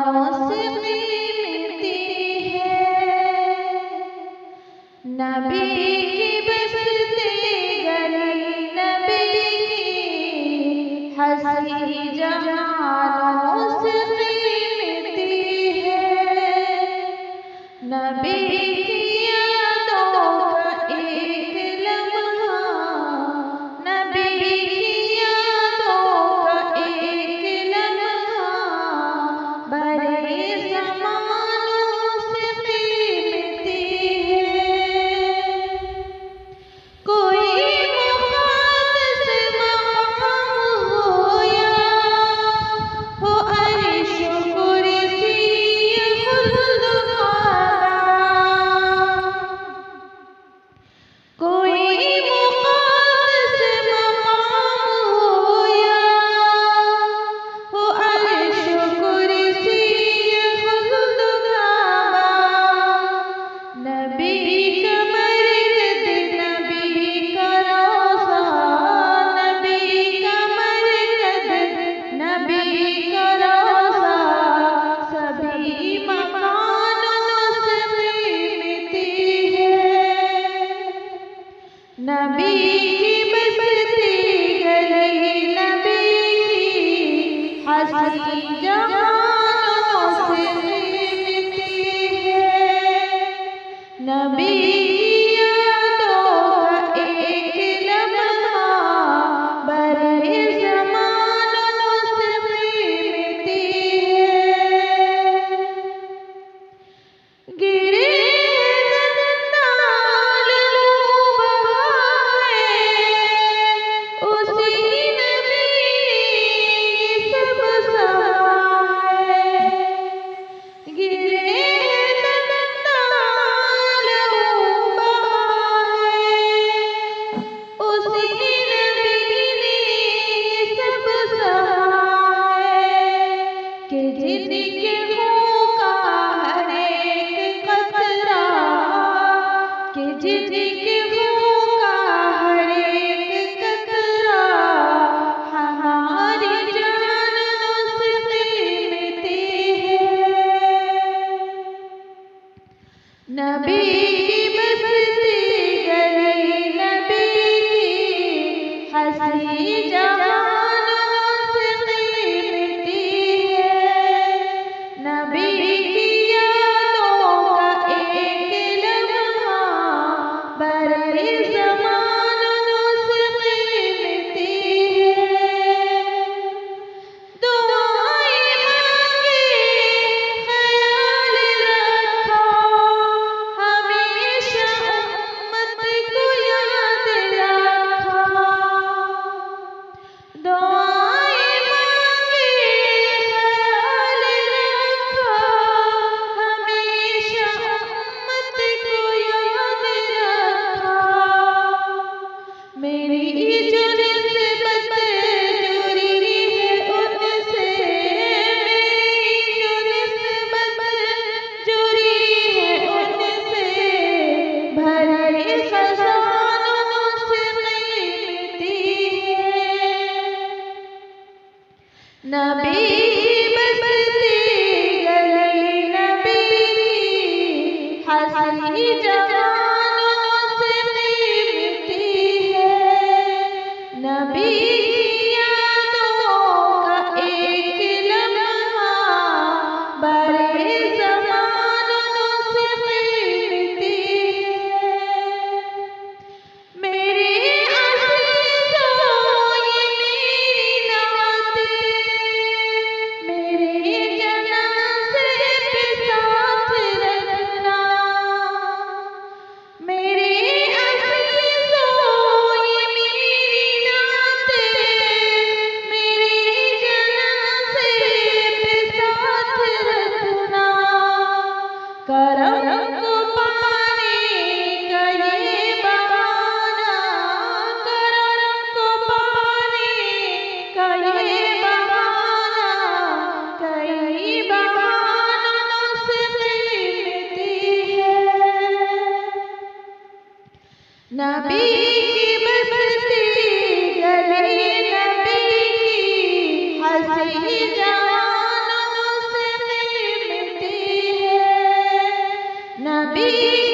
मौसिकी मिलती है। नबी की बसती गली, नबी की हंसी जहां मौसिकी मिलती है। नबी की यादों का एक लम्हा, नबी की यादों का एक लम्हा बड़े ज़मानों से मिलती है। कोई मुक़द्दस मक़ाम हो या हो अर्श कुर्सी खुल्द वाला, कोई मुक़द्दस मक़ाम हो या हो अर्श कुर्सी खुल्द वाला, नबी का मरकज़, नबी का रोज़ा, नबी का मरकज़, नबी का रोज़ा सभी मकानों से मिलती है। नबी की बसती गली, नबी की हंसी जहां से मिलती है। नबी की यादों का एक लम्हा बड़े ज़मानों से मिलती है। गिरे दंताल बहाए उसी नबी सब सहाए। गिरे दंताल बहाए उसी नबी सब सहाए। कि जिनके मुँह का हर एक कतरा, कि जिनके मुँह का हर एक कतरा हमारी जानों से मिलती है। नबी की बसती गली, नबी की हंसी जहां से मिलती है। नबी की यादों का एक लम्हा बड़े ज़मानों से मिलती है। दुआएं मांगे, ख्याल रखा, हमेशा उम्मत को याद रखा। दुआएं मांगे, ख्याल रखा, हमेशा उम्मत को याद रखा। मेरी जो निस्बत जुड़ी है उनसे, मेरी जो निस्बत जुड़ी है उनसे भरे खजानों से मिलती है। नबी की बसती गली, नबी की हंसी जहां से मिलती है। नबी की यादों का एक लम्हा बड़े ज़मानों से मिलती है। मेरे अज़ीज़ों ये मेरी नात, मेरे जनाज़े पे साथ रखना। मेरे अज़ीज़ों ये मेरी नात, मेरे जनाज़े पे साथ रखना। करम को पाने का ये बहाना, करम को पाने का ये बहाना कई बहानों से मिलती है। नबी की बसती गली, नबी की हंसी जहां से भी